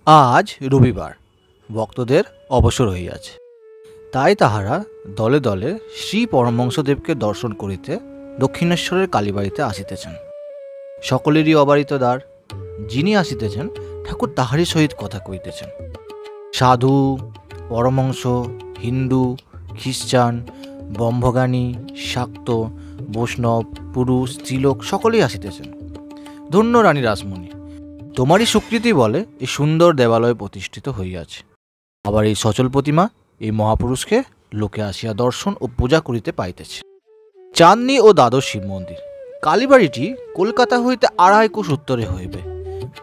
আজ রবিবার, ভক্তদের অবসর হইয়াছে, তাই তাহারা দলে দলে শ্রী পরমহংসদেবকে দর্শন করিতে দক্ষিণেশ্বরের কালীবাড়িতে আসিতেছেন। সকলেরই অবারিত দ্বার। যিনি আসিতেছেন ঠাকুর তাহারই সহিত কথা কইতেছেন। সাধু, পরমহংস, হিন্দু, খ্রিস্টান, ব্রহ্মজ্ঞানী, শাক্ত, বৈষ্ণব, পুরুষ, স্ত্রীলোক সকলেই আসিতেছেন। ধন্য রানী রাসমণি, তোমারই স্বীকৃতি বলে এই সুন্দর দেবালয় প্রতিষ্ঠিত হইয়াছে। আবার এই সচল প্রতিমা এই মহাপুরুষকে লোকে আসিয়া দর্শন ও পূজা করিতে পাইতেছে। চাঁদনী ও দ্বাদশ শিব মন্দির। কালীবাড়িটি কলকাতা হইতে 2.5 কোশ উত্তরে হইবে,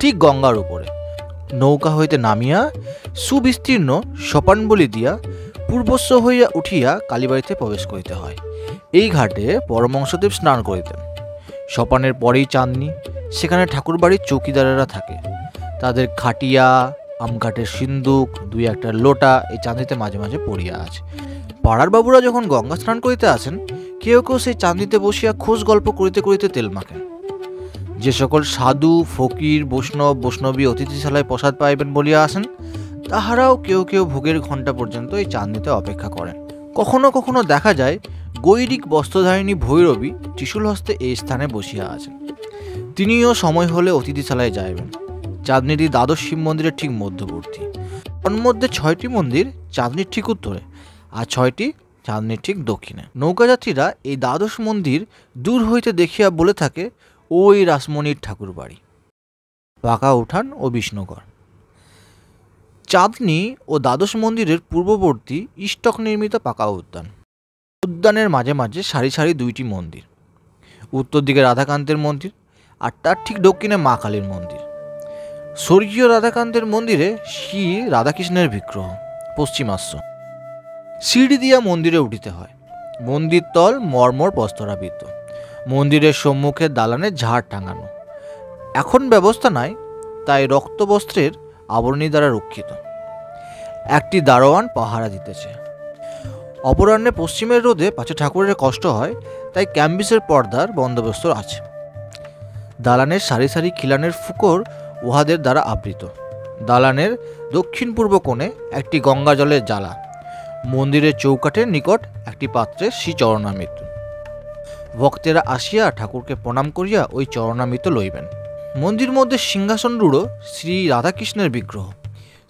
ঠিক গঙ্গার উপরে। নৌকা হইতে নামিয়া সুবিস্তীর্ণ সোপানবলি দিয়া পূর্বস্ব হইয়া উঠিয়া কালীবাড়িতে প্রবেশ করিতে হয়। এই ঘাটে পরমহংসদেব স্নান করিতেন। সোপানের পরেই চাঁদনী, সেখানে ঠাকুরবাড়ির চৌকিদারেরা থাকে। তাদের খাটিয়া, আমঘাটের সিন্দুক, 2-1টা লোটা এই চাঁদনীতে মাঝে মাঝে পড়িয়া আছে। পাড়ার বাবুরা যখন গঙ্গা স্নান করিতে আসেন, কেউ কেউ সেই চাঁদনীতে বসিয়া খোঁজ গল্প করিতে করিতে তেল মাখেন। যে সকল সাধু, ফকির, বৈষ্ণব, বৈষ্ণবী অতিথিশালায় প্রসাদ পাইবেন বলিয়া আসেন, তাহারাও কেউ কেউ ভোগের ঘণ্টা পর্যন্ত এই চাঁদনীতে অপেক্ষা করেন। কখনো কখনো দেখা যায় গৈরিক বস্ত্রধারিণী ভৈরবী ত্রিশূল হস্তে এই স্থানে বসিয়া আছেন। তিনিও সময় হলে অতিথিশালায় যাইবেন। চাঁদনীটি দ্বাদশ শিব মন্দিরের ঠিক মধ্যবর্তী। তন্মধ্যে 6টি মন্দির চাঁদনীর ঠিক উত্তরে আর 6টি চাঁদনীর ঠিক দক্ষিণে। নৌকাযাত্রীরা এই দ্বাদশ মন্দির দূর হইতে দেখিয়া বলে থাকে, ওই রাসমণির ঠাকুর বাড়ি। পাকা উঠান ও বিষ্ণুঘর। চাঁদনী ও দ্বাদশ মন্দিরের পূর্ববর্তী ইষ্টক নির্মিত পাকা উদ্যান। উদ্যানের মাঝে মাঝে সারি সারি 2টি মন্দির। উত্তর দিকে রাধাকান্তের মন্দির আর তার ঠিক দক্ষিণে মা কালীর মন্দির। স্বর্গীয় রাধাকান্তের মন্দিরে শ্রী রাধাকৃষ্ণের বিগ্রহ পশ্চিমাস্য। সিঁড়ি দিয়া মন্দিরে উঠিতে হয়। মন্দির তল মর্মর প্রস্তরাবৃত। মন্দিরের সম্মুখে দালানে ঝাড় টাঙানো। এখন ব্যবস্থা নাই, তাই রক্তবস্ত্রের আবরণী দ্বারা রক্ষিত। একটি দারোয়ান পাহারা দিতেছে। অপরাহ্নে পশ্চিমের রোদে পাছে ঠাকুরের কষ্ট হয়, তাই ক্যাম্বিসের পর্দার বন্দোবস্ত আছে। দালানের সারি সারি খিলানের ফুকর উহাদের দ্বারা আবৃত। দালানের দক্ষিণ পূর্ব কোণে একটি গঙ্গা জলের জ্বালা। মন্দিরের চৌকাঠের নিকট একটি পাত্রে শ্রী চরণামৃত। ভক্তেরা আসিয়া ঠাকুরকে প্রণাম করিয়া ওই চরণামৃত লইবেন। মন্দির মধ্যে সিংহাসন রূঢ় শ্রী রাধাকৃষ্ণের বিগ্রহ।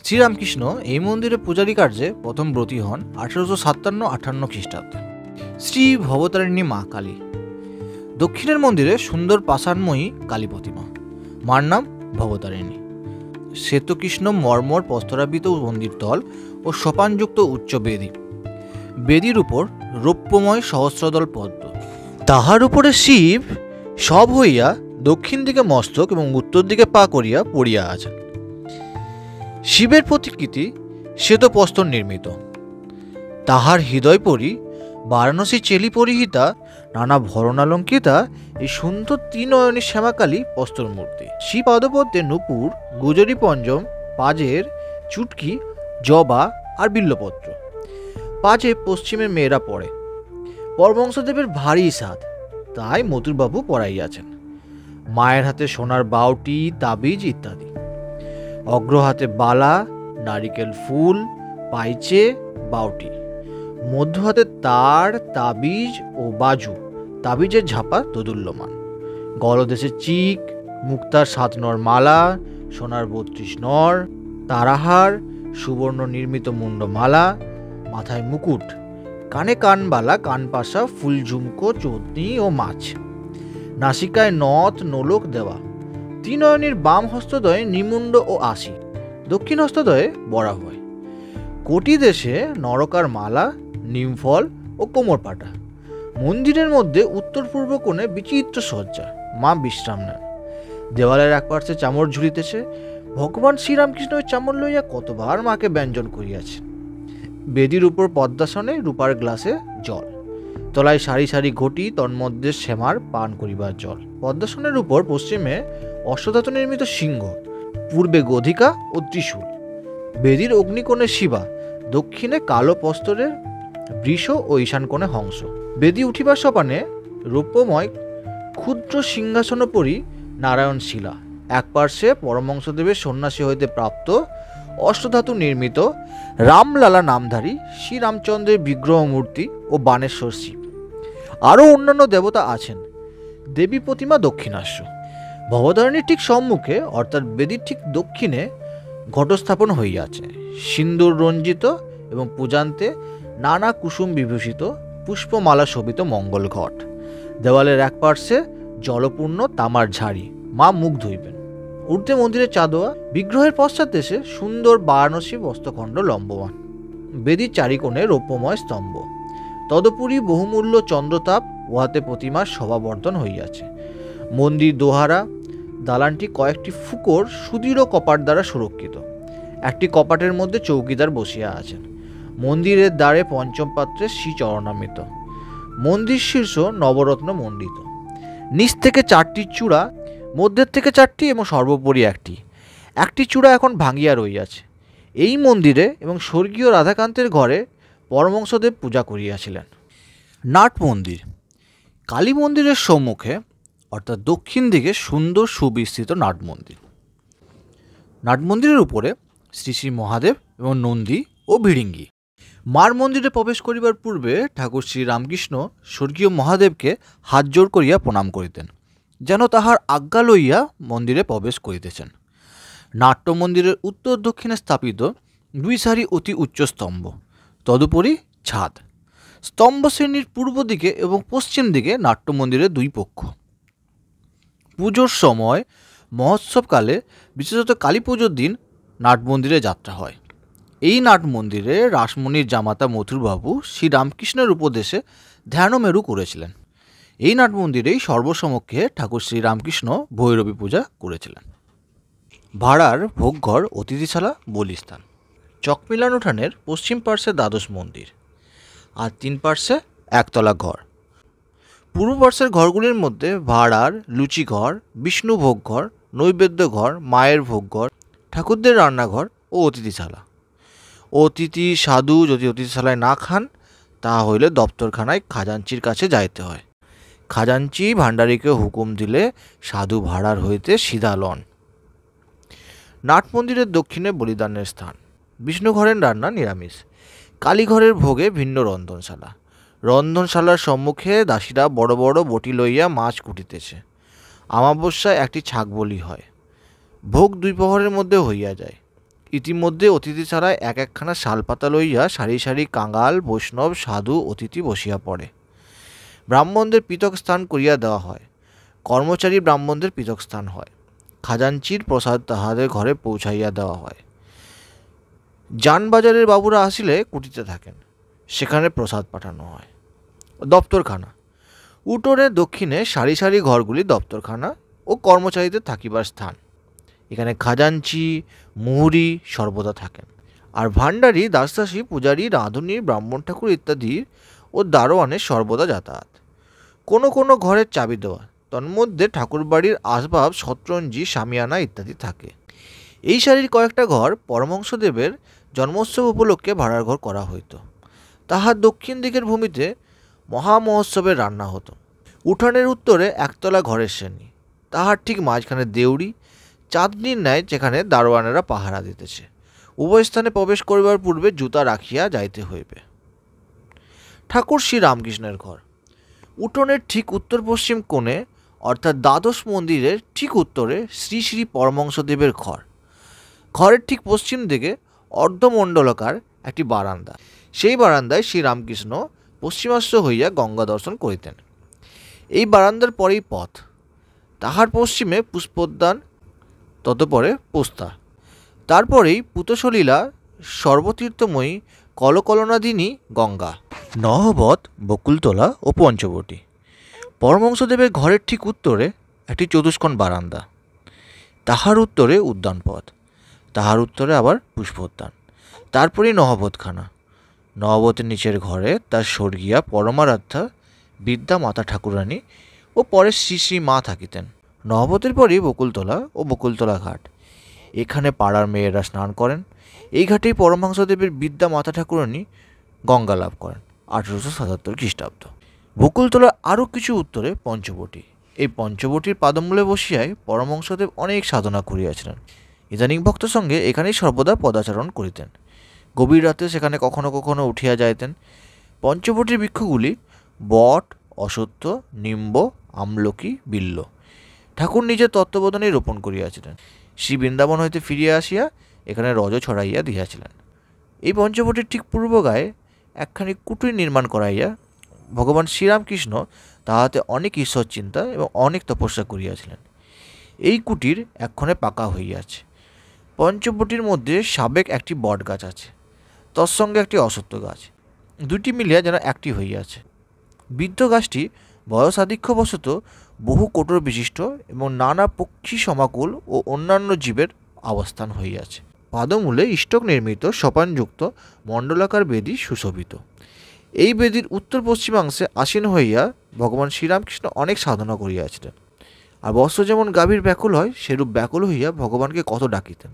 শ্রীরামকৃষ্ণ এই মন্দিরে পূজারী কার্যে প্রথম ব্রতী হন 1857-58 খ্রিস্টাব্দে। শ্রী ভবতারিণী মা কালী। দক্ষিণের মন্দিরে সুন্দর পাষাণময়ী কালী প্রতিমা, মার নাম ভবতারিণী। শ্বেতকৃষ্ণ মর্মর প্রস্তরাবৃত মন্দির তল ও সোপানযুক্ত উচ্চ বেদী। বেদীর উপর রৌপ্যময় সহস্রদল পদ্ম। তাহার উপরে শিব সব হইয়া দক্ষিণ দিকে মস্তক এবং উত্তর দিকে পা করিয়া পড়িয়া আছেন। শিবের প্রতিকৃতি শ্বেতপ্রস্তর নির্মিত। তাহার হৃদয় পরি বারাণসী চেলি পরিহিতা নানা ভরণালঙ্কিতা এই সুন্দর ত্রিনয়নী শ্যামাকালী প্রস্তর মূর্তি। শ্রী পাদপদ্মে নূপুর, গুজরি পঞ্জম, পাজের চুটকি, জবা আর বিল্লপত্র। পাজে পশ্চিমের মেয়েরা পড়ে। পরমহংসদেবের ভারী সাধ, তাই মথুরবাবু পড়াইয়াছেন। মায়ের হাতে সোনার বাউটি, তাবিজ ইত্যাদি। অগ্র হাতে বালা, নারিকেল ফুল, পাইচে, বাউটি। মধ্য হাতে তার, তাবিজ ও বাজু, তাবিজের ঝাপা দোদুল্যমান। গলদেশে চিক, মুক্তার 7 নর মালা, সোনার 32 নর, তারাহার, সুবর্ণ নির্মিত মুন্ডমালা, মাথায় মুকুট, কানে কানবালা, কানপাশা, ফুল ঝুমকো, চোদনি ও মাছ। নাসিকায় নথ নোলক দেওয়া। ত্রিনয়নীর বাম হস্তদয়ে নিমুণ্ড ও আশি, দক্ষিণ হস্তদয়ে বরাহয়। কোটি দেশে নরকার মালা, নিমফল ও কোমরপাটা। মন্দিরের মধ্যে উত্তর পূর্ব কোণে বিচিত্র সজ্জা, মা বিশ্রাম নেন। দেওয়ালের এক পার্শ্বে চামর ঝুলিতেছে। ভগবান শ্রীরামকৃষ্ণ ওই চামর লইয়া কতবার মাকে ব্যঞ্জন করিয়াছেন। বেদির উপর পদ্মাসনে রূপার গ্লাসে জল। তলায় সারি সারি ঘটি, তন্মধ্যে শ্যামার পান করিবার জল। পদ্মাসনের উপর পশ্চিমে অশ্বধাতু নির্মিত সিংহ, পূর্বে গধিকা ও ত্রিশূল। বেদির অগ্নিকোণে শিবা, দক্ষিণে কালো প্রস্তরের বৃষ ও ঈশান কোণে হংস। বেদি উঠিবার সোপানে রৌপ্যময় ক্ষুদ্র সিংহাসনোপরি নারায়ণ শিলা। এক পার্শ্বে পরমহংসদেবের সন্ন্যাসী হইতে প্রাপ্ত অষ্টধাতু নির্মিত রামলালা নামধারী শ্রীরামচন্দ্রের বিগ্রহ মূর্তি ও বানেশ্বর শিব। আরও অন্যান্য দেবতা আছেন। দেবী প্রতিমা দক্ষিণাস্য। ভবতারিণীর ঠিক সম্মুখে অর্থাৎ বেদির ঠিক দক্ষিণে ঘটস্থাপন হইয়াছে সিন্দুর রঞ্জিত এবং পূজান্তে নানা কুসুম বিভূষিত পুষ্পমালা শোভিত মঙ্গল ঘট। দেওয়ালের এক পার্শ্বে জলপূর্ণ তামার ঝাড়ি, মা মুখ ধুইবেন। ঊর্ধ্বে মন্দিরের চাঁদোয়া, বিগ্রহের পশ্চাৎ দেশে সুন্দর বারাণসী বস্ত্রখণ্ড লম্বমান। বেদির চারিকোণে রৌপ্যময় স্তম্ভ, তদুপরি বহুমূল্য চন্দ্রতাপ, উহাতে প্রতিমার শোভাবর্ধন হইয়াছে। মন্দির দোহারা, দালানটি কয়েকটি ফুকোর সুদৃঢ় কপাট দ্বারা সুরক্ষিত। একটি কপাটের মধ্যে চৌকিদার বসিয়া আছেন। মন্দিরের দ্বারে পঞ্চম পাত্রে শ্রীচরণামৃত। মন্দির শীর্ষ নবরত্ন মণ্ডিত। নিচ থেকে 4টি চূড়া, মধ্যের থেকে 4টি এবং সর্বোপরি একটি চূড়া এখন ভাঙিয়া রইয়াছে। এই মন্দিরে এবং স্বর্গীয় রাধাকান্তের ঘরে পরমহংসদেব পূজা করিয়াছিলেন। নাট মন্দির। কালী মন্দিরের সম্মুখে অর্থাৎ দক্ষিণ দিকে সুন্দর সুবিস্তৃত নাট মন্দির। নাট মন্দিরের উপরে শ্রী শ্রী মহাদেব এবং নন্দী ও ভিড়িঙ্গি। মার মন্দিরে প্রবেশ করিবার পূর্বে ঠাকুর শ্রী রামকৃষ্ণ স্বর্গীয় মহাদেবকে হাত জোড় করিয়া প্রণাম করিতেন, যেন তাহার আজ্ঞা লইয়া মন্দিরে প্রবেশ করিতেছেন। নাট্য মন্দিরের উত্তর দক্ষিণে স্থাপিত 2 সারি অতি উচ্চ স্তম্ভ, তদুপরি ছাদ। স্তম্ভ শ্রেণীর পূর্ব দিকে এবং পশ্চিম দিকে নাট্য মন্দিরের 2 পক্ষ। পুজোর সময় মহোৎসবকালে, বিশেষত কালী পুজোর দিন নাট মন্দিরে যাত্রা হয়। এই নাট মন্দিরে রাসমণির জামাতা মথুরবাবু শ্রীরামকৃষ্ণের উপদেশে ধ্যানমেরু করেছিলেন। এই নাট মন্দিরেই সর্বসমক্ষে ঠাকুর শ্রীরামকৃষ্ণ ভৈরবী পূজা করেছিলেন। ভাড়ার ভোগঘর, অতিথিশালা, বলিস্থান। চকমিলান উঠানের পশ্চিম পার্শ্বে দ্বাদশ মন্দির, আর 3 পার্শ্বে একতলা ঘর। পূর্ব পার্শ্বের ঘরগুলির মধ্যে ভাড়ার লুচিঘর, বিষ্ণু ভোগঘর, নৈবেদ্য ঘর, মায়ের ভোগঘর, ঠাকুরদের রান্নাঘর ও অতিথিশালা। অতিথি সাধু যদি অতিথিশালায় না খান, তা হইলে দপ্তরখানায় খাজাঞ্চির কাছে যাইতে হয়। খাজাঞ্চি ভাণ্ডারীকে হুকুম দিলে সাধু ভাড়ার হইতে সিধা লন। নাট মন্দিরের দক্ষিণে বলিদানের স্থান। বিষ্ণুঘরের রান্না নিরামিষ। কালীঘরের ভোগে ভিন্ন রন্ধনশালা। রন্ধনশালার সম্মুখে দাসীরা বড় বড় বটি লইয়া মাছ কুটিতেছে। আমাবস্যায় একটি ছাগ বলি হয়। ভোগ 2 প্রহরের মধ্যে হইয়া যায়। ইতিমধ্যে অতিথিশালায় একখানা শালপাতা লইয়া সারি সারি কাঙাল, বৈষ্ণব, সাধু, অতিথি বসিয়া পড়ে। ব্রাহ্মণদের পৃথক স্থান করিয়া দেওয়া হয়। কর্মচারী ব্রাহ্মণদের পৃথক স্থান হয়। খাজাঞ্চির প্রসাদ তাহাদের ঘরে পৌঁছাইয়া দেওয়া হয়। যানবাজারের বাবুরা আসিলে কুটিতে থাকেন, সেখানে প্রসাদ পাঠানো হয়। দপ্তরখানা। উঠোনের দক্ষিণে সারি সারি ঘরগুলি দপ্তরখানা ও কর্মচারীদের থাকিবার স্থান। এখানে খাজাঞ্চি, মুহুরি সর্বদা থাকেন, আর ভাণ্ডারী, দাসদাসী, পূজারী, রাঁধুনি, ব্রাহ্মণ ঠাকুর ইত্যাদি ও দারোয়ানের সর্বদা যাতায়াত। কোনো কোনো ঘরের চাবি দেওয়া, তন্মধ্যে ঠাকুরবাড়ির আসবাব, শতরঞ্জি, শামিয়ানা ইত্যাদি থাকে। এই সারির কয়েকটা ঘর পরমহংসদেবের জন্মোৎসব উপলক্ষে ভাড়ার ঘর করা হইত। তাহার দক্ষিণ দিকের ভূমিতে মহামহোৎসবের রান্না হতো। উঠানের উত্তরে একতলা ঘরের শ্রেণী, তাহার ঠিক মাঝখানে দেউড়ি, চাঁদনির ন্যায়, যেখানে দারোয়ানেরা পাহারা দিতেছে। উভয় স্থানে প্রবেশ করিবার পূর্বে জুতা রাখিয়া যাইতে হইবে। ঠাকুর শ্রী রামকৃষ্ণের ঘর। উঠোনের ঠিক উত্তর পশ্চিম কোণে অর্থাৎ দ্বাদশ মন্দিরের ঠিক উত্তরে শ্রী শ্রী পরমহংসদেবের ঘর। ঘরের ঠিক পশ্চিম দিকে অর্ধমণ্ডলকার একটি বারান্দা। সেই বারান্দায় শ্রীরামকৃষ্ণ পশ্চিমাস্ত হইয়া গঙ্গা দর্শন করিতেন। এই বারান্দার পরেই পথ, তাহার পশ্চিমে পুষ্পোদ্যান, ততপরে পোস্তা, তারপরেই পুতসলীলা, সর্বতীর্থময়ী কলকলনাদিনী গঙ্গা, নহবত, বকুলতলা ও পঞ্চবটী। পরমহংসদেবের ঘরের ঠিক উত্তরে একটি চতুষ্কোণ বারান্দা, তাহার উত্তরে উদ্যানপথ, তাহার উত্তরে আবার পুষ্পোদ্যান, তারপরেই নহবতখানা। নহবতের নিচের ঘরে তার স্বর্গীয়া পরমারাধ্যা বিদ্যা মাতা ঠাকুরানী ও পরে শ্রী শ্রী মা থাকিতেন। নহবতের পরই বকুলতলা ও বকুলতলা ঘাট। এখানে পাড়ার মেয়েরা স্নান করেন। এই ঘাটেই পরমহংসদেবের বিদ্যা মাতা ঠাকুরানী গঙ্গা লাভ করেন 1877 খ্রিস্টাব্দ। বকুলতলার আরও কিছু উত্তরে পঞ্চবটী। এই পঞ্চবটির পাদমূলে বসিয়াই পরমহংসদেব অনেক সাধনা করিয়াছিলেন। ইদানিং ভক্ত সঙ্গে এখানেই সর্বদা পদাচরণ করিতেন। গভীর রাতে সেখানে কখনো কখনো উঠিয়া যাইতেন। পঞ্চবটীর বৃক্ষগুলি বট, অশ্বত্থ, নিম্ব, আমলকি, বিল্ব ঠাকুর নিজের তত্ত্বাবধানেই রোপণ করিয়াছিলেন। শ্রী বৃন্দাবন হইতে ফিরিয়া আসিয়া এখানে রজ ছড়াইয়া দিয়াছিলেন। এই পঞ্চবটির ঠিক পূর্ব গায়ে একখানি কুটির নির্মাণ করাইয়া ভগবান শ্রীরামকৃষ্ণ তাহাতে অনেক ঈশ্বর চিন্তা এবং অনেক তপস্যা করিয়াছিলেন। এই কুটির এক্ষণে পাকা হইয়াছে। পঞ্চবটির মধ্যে সাবেক একটি বট গাছ আছে, তৎসঙ্গে একটি অশ্বত্থ গাছ, দুটি মিলিয়া যেন একটি হইয়াছে। বৃদ্ধ গাছটি বয়সাধিক্যবশত বহু কোটর বিশিষ্ট এবং নানা পক্ষী সমাকুল ও অন্যান্য জীবের অবস্থান হইয়াছে। পাদমূলে ইষ্টক নির্মিত সোপানযুক্ত মণ্ডলাকার বেদী সুশোভিত। এই বেদীর উত্তর পশ্চিমাংশে আসীন হইয়া ভগবান শ্রীরামকৃষ্ণ অনেক সাধনা করিয়াছিলেন। আর বৎস যেমন গাভীর ব্যাকুল হয়, সেরূপ ব্যাকুল হইয়া ভগবানকে কত ডাকিতেন।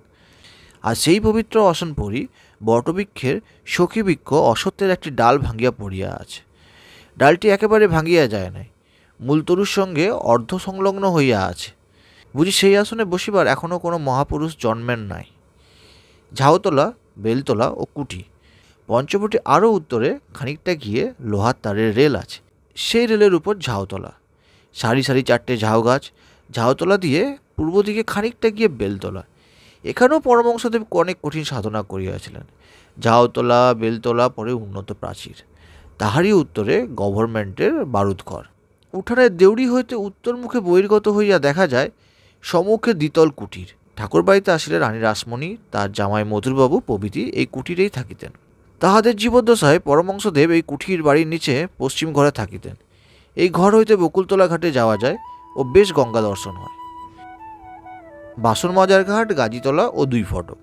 আর সেই পবিত্র আসন পরি বটবৃক্ষের সখী বৃক্ষ অশ্বত্থের একটি ডাল ভাঙিয়া পড়িয়া আছে। ডালটি একেবারে ভাঙিয়া যায় নাই, মূলতরুর সঙ্গে অর্ধ সংলগ্ন হইয়া আছে। বুঝি সেই আসনে বসিবার এখনও কোনো মহাপুরুষ জন্মেন নাই। ঝাউতলা, বেলতলা ও কুটি, পঞ্চবটি আরও উত্তরে খানিকটা গিয়ে লোহার তারের রেল আছে। সেই রেলের উপর ঝাউতলা, সারি সারি চারটে ঝাউ গাছ। ঝাউতলা দিয়ে পূর্ব দিকে খানিকটা গিয়ে বেলতলা। এখানেও পরমহংসদেব অনেক কঠিন সাধনা করিয়াছিলেন। ঝাউতলা, বেলতলা, পরে উন্নত প্রাচীর, তাহারই উত্তরে গভর্নমেন্টের বারুদঘর। উঠানের দেউড়ি হইতে উত্তর মুখে বহির্গত হইয়া দেখা যায় সম্মুখে দ্বিতল কুটির। ঠাকুর বাড়িতে আসিলে রানী রাসমণি, তার জামাই মধুরবাবু প্রভৃতি এই কুটিরেই থাকিতেন। তাহাদের জীবদ্দশায় পরমহংসদেব এই কুঠির বাড়ির নিচে পশ্চিম ঘরে থাকিতেন। এই ঘর হইতে বকুলতলা ঘাটে যাওয়া যায় ও বেশ গঙ্গা দর্শন হয়। বাসন মাজার ঘাট, গাজীতলা ও দুই ফটক।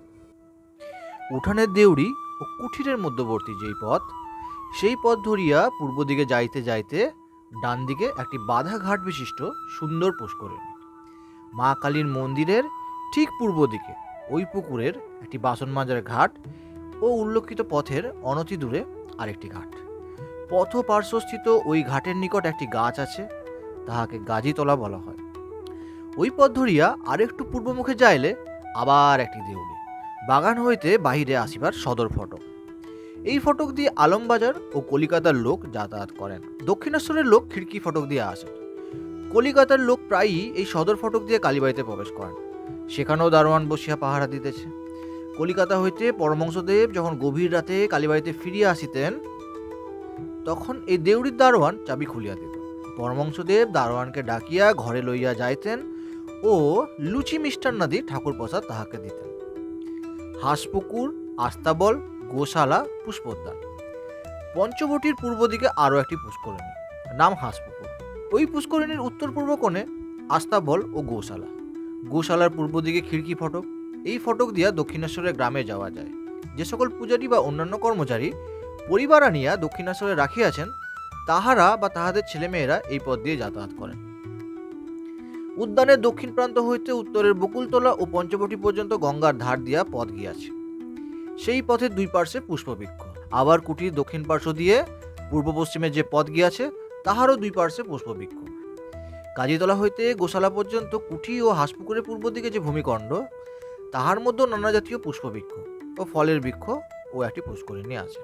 উঠানের দেউড়ি ও কুঠিরের মধ্যবর্তী যেই পথ, সেই পথ ধরিয়া পূর্ব দিকে যাইতে যাইতে ডান দিকে একটি বাধা ঘাট বিশিষ্ট সুন্দর পুষ্করিণী। মা কালীর মন্দিরের ঠিক পূর্ব দিকে ওই পুকুরের একটি বাসন মাজার ঘাট ও উল্লেখিত পথের অনতি দূরে আরেকটি ঘাট। পথ পার্শ্বস্থিত ওই ঘাটের নিকট একটি গাছ আছে, তাহাকে গাজীতলা বলা হয়। ওই পথ ধরিয়া আরেকটু পূর্বমুখে যাইলে আবার একটি দেউড়ি, বাগান হইতে বাহিরে আসিবার সদর ফটক। এই ফটক দিয়ে আলমবাজার ও কলিকাতার লোক যাতায়াত করেন। দক্ষিণেশ্বরের লোক খিড়কি ফটক দিয়ে আসেন। কলিকাতার লোক প্রায়ই এই সদর ফটক দিয়ে কালীবাড়িতে প্রবেশ করেন। সেখানেও দারোয়ান বসিয়া পাহারা দিতেছে। কলিকাতা হইতে পরমহংসদেব যখন গভীর রাতে কালীবাড়িতে ফিরিয়া আসিতেন, তখন এই দেউড়ির দারোয়ান চাবি খুলিয়া দিত। পরমহংসদেব দারোয়ানকে ডাকিয়া ঘরে লইয়া যাইতেন ও লুচি মিষ্টান্নাদি ঠাকুর প্রসাদ তাহাকে দিতেন। হাঁসপুকুর, আস্তাবল, গোশালা, পুষ্পোদ্যান। পঞ্চবটির পূর্ব দিকে আরও একটি পুষ্করিণী, নাম হাঁসপুকুর। ওই পুষ্করিণীর উত্তর পূর্ব কোণে আস্তাবল ও গোশালা। গোশালার পূর্ব দিকে খিড়কি ফটক। এই ফটক দিয়া দক্ষিণেশ্বরের গ্রামে যাওয়া যায়। যে সকল পূজারী বা অন্যান্য কর্মচারী পরিবার আনিয়া দক্ষিণেশ্বরে রাখিয়াছেন, তাহারা বা তাহাদের ছেলেমেয়েরা এই পথ দিয়ে যাতায়াত করেন। উদ্যানের দক্ষিণ প্রান্ত হইতে উত্তরের বকুলতলা ও পঞ্চবটি পর্যন্ত গঙ্গার ধার দিয়া পথ গিয়াছে। সেই পথের দুই পার্শ্বে পুষ্পবৃক্ষ। আবার কুটির দক্ষিণ পার্শ্ব দিয়ে পূর্ব পশ্চিমে যে পথ গিয়াছে, তাহারও দুই পার্শ্বে পুষ্পবৃক্ষ। গাজীতলা হইতে গোশালা পর্যন্ত কুঠি ও হাঁসপুকুরের পূর্ব দিকে যে ভূমিখণ্ড, তাহার মধ্যেও নানা জাতীয় পুষ্পবৃক্ষ ও ফলের বৃক্ষ ও একটি পুষ্করিণী আছে।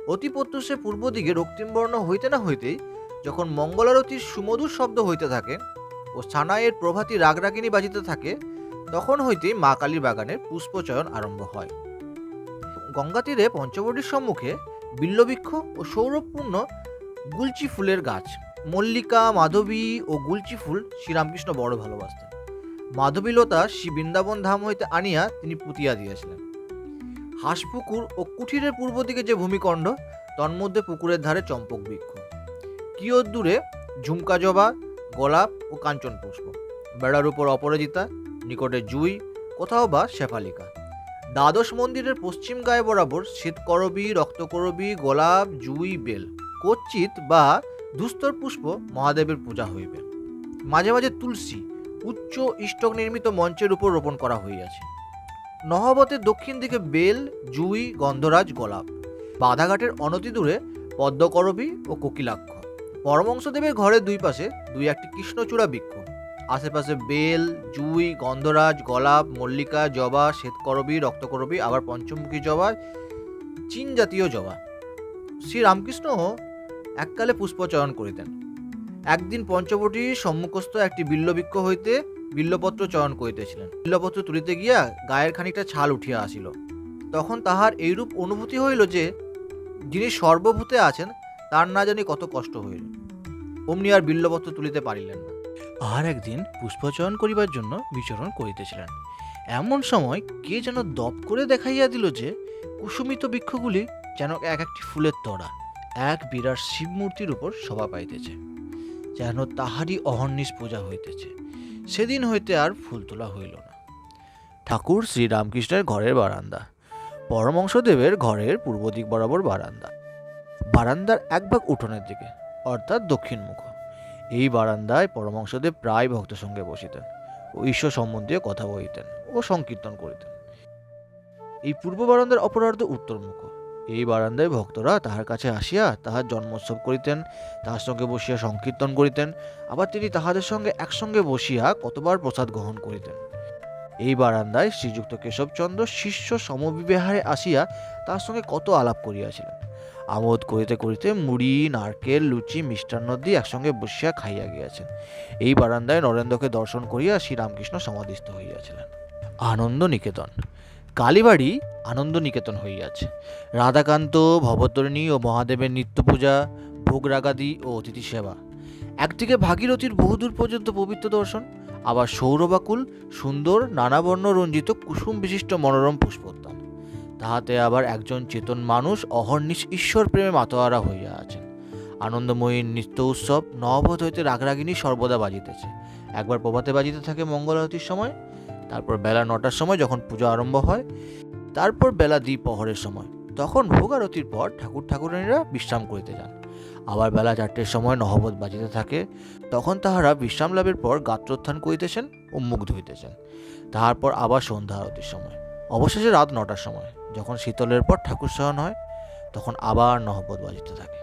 অতি প্রত্যুষে পূর্ব দিকে রক্তিমবর্ণ হইতে না হইতেই যখন মঙ্গলারতির সুমধুর শব্দ হইতে থাকে ও সানাইয়ের প্রভাতী রাগরাগিনী বাজিতে থাকে, তখন হইতেই মা কালীর বাগানের পুষ্পচয়ন আরম্ভ হয়। গঙ্গা তীরে পঞ্চবটির সম্মুখে বিল্ববৃক্ষ ও সৌরভপূর্ণ গুলচি ফুলের গাছ। মল্লিকা, মাধবী ও গুলচি ফুল শ্রীরামকৃষ্ণ বড় ভালোবাসতেন। মাধবীলতা শ্রী বৃন্দাবন ধাম হইতে আনিয়া তিনি পুঁতিয়া দিয়েছিলেন। হাঁসপুকুর ও কুঠিরের পূর্ব দিকে যে ভূমিখণ্ড, তন্মধ্যে পুকুরের ধারে চম্পক বৃক্ষ। কিয়ৎ দূরে ঝুমকা জবা, গোলাপ ও কাঞ্চন পুষ্প। বেড়ার উপর অপরাজিতা, নিকটে জুই, কোথাও বা শেফালিকা। দ্বাদশ মন্দিরের পশ্চিম গায়ে বরাবর শ্বেতকরবী, রক্তকরবী, গোলাপ, জুই, বেল, কচ্চিত বা ধূস্তর পুষ্প মহাদেবের পূজা হইবে। মাঝে মাঝে তুলসী উচ্চ ইষ্টক নির্মিত মঞ্চের উপর রোপণ করা হইয়াছে। নহবতের দক্ষিণ দিকে বেল, জুই, গন্ধরাজ, গোলাপ। বাধাঘাটের অনতি দূরে পদ্মকরবী ও কোকিলাক্ষ। পরমহংসদেবের ঘরের দুই পাশে দুই একটি কৃষ্ণচূড়া বৃক্ষ। আশেপাশে বেল, জুঁই, গন্ধরাজ, গোলাপ, মল্লিকা, জবা, শ্বেতকরবী, রক্তকরবী, আবার পঞ্চমুখী জবা, চীন জাতীয় জবা। শ্রীরামকৃষ্ণ এককালে পুষ্পচয়ন করিতেন। একদিন পঞ্চবটির সম্মুখস্থ একটি বিল্লবৃক্ষ হইতে বিল্লপত্র চয়ন করিতেছিলেন। বিল্লপত্র তুলিতে গিয়া গায়ের খানিকটা ছাল উঠিয়া আসিল। তখন তাহার এইরূপ অনুভূতি হইল যে যিনি সর্বভূতে আছেন তার না জানি কত কষ্ট হইল। অমনি আর বিল্লপত্র তুলিতে পারিলেন না। আর একদিন পুষ্পচয়ন করিবার জন্য বিচরণ করিতেছিলেন। এমন সময় কে যেন দপ করে দেখাইয়া দিল যে কুসুমিত বৃক্ষগুলি যেন এক একটি ফুলের তরা এক বিরাট শিবমূর্তির উপর শোভা পাইতেছে, যেন তাহারই অহর্নিশ পূজা হইতেছে। সেদিন হইতে আর ফুল তোলা হইল না। ঠাকুর শ্রীরামকৃষ্ণের ঘরের বারান্দা, পরমহংসদেবের ঘরের পূর্ব দিক বরাবর বারান্দা। বারান্দার এক ভাগ উঠোনের দিকে, অর্থাৎ দক্ষিণমুখ। এই বারান্দায় পরমহংসদেব প্রায় ভক্ত সঙ্গে বসিতেন ও ঈশ্বর সম্বন্ধীয় কথা বলিতেন ও সংকীর্তন করিতেন। এই পূর্ব বারান্দার অপরার্ধ উত্তরমুখ। এই বারান্দায় ভক্তরা তাহার কাছে আসিয়া তাহার জন্মোৎসব করিতেন, তাহার সঙ্গে বসিয়া সংকীর্তন করিতেন, আবার তিনি তাহাদের সঙ্গে একসঙ্গে বসিয়া কতবার প্রসাদ গ্রহণ করিতেন। এই বারান্দায় শ্রীযুক্ত কেশবচন্দ্র শিষ্য সমবিহারে আসিয়া তাহার সঙ্গে কত আলাপ করিয়াছিলেন। আমোদ করিতে করিতে মুড়ি, নারকেল, লুচি, মিষ্টান্ন দিয়ে একসঙ্গে বসিয়া খাইয়া গিয়াছেন। এই বারান্দায় নরেন্দ্রকে দর্শন করিয়া শ্রীরামকৃষ্ণ সমাধিস্থ হইয়াছিলেন। আনন্দ নিকেতন, কালীবাড়ি আনন্দ নিকেতন হইয়াছে। রাধাকান্ত, ভবতরিণী ও মহাদেবের নিত্য পূজা, ভোগরাগাদি ও অতিথি সেবা। একদিকে ভাগীরথীর বহুদূর পর্যন্ত পবিত্র দর্শন, আবার সৌরবাকুল সুন্দর নানাবর্ণ রঞ্জিত কুসুম বিশিষ্ট মনোরম পুষ্পোদ্যান। তাহাতে আবার একজন চেতন মানুষ অহর্নিশ ঈশ্বর প্রেমে মাতোয়ারা হইয়া আছেন। আনন্দময়ীর নিত্য উৎসব নববধ হইতে রাগরাগিনী সর্বদা বাজিতেছে। একবার প্রভাতে বাজিতে থাকে মঙ্গল আরতির সময়, তারপর বেলা 9টার সময় যখন পূজা আরম্ভ হয়, তারপর বেলা দ্বিপ্রহরের সময়, তখন ভোগ আরতির পর ঠাকুর ঠাকুরানীরা বিশ্রাম করিতে যান। আবার বেলা 4টের সময় নহবত বাজিতে থাকে, তখন তাহারা বিশ্রাম লাভের পর গাত্রোত্থান করিতেছেন ও মুখ ধুইতেছেন। তারপর আবার সন্ধ্যা আরতির সময়, অবশেষে রাত 9টার সময় যখন শীতলের পর ঠাকুর শয়ন হয়, তখন আবার নহবত বাজিতে থাকে।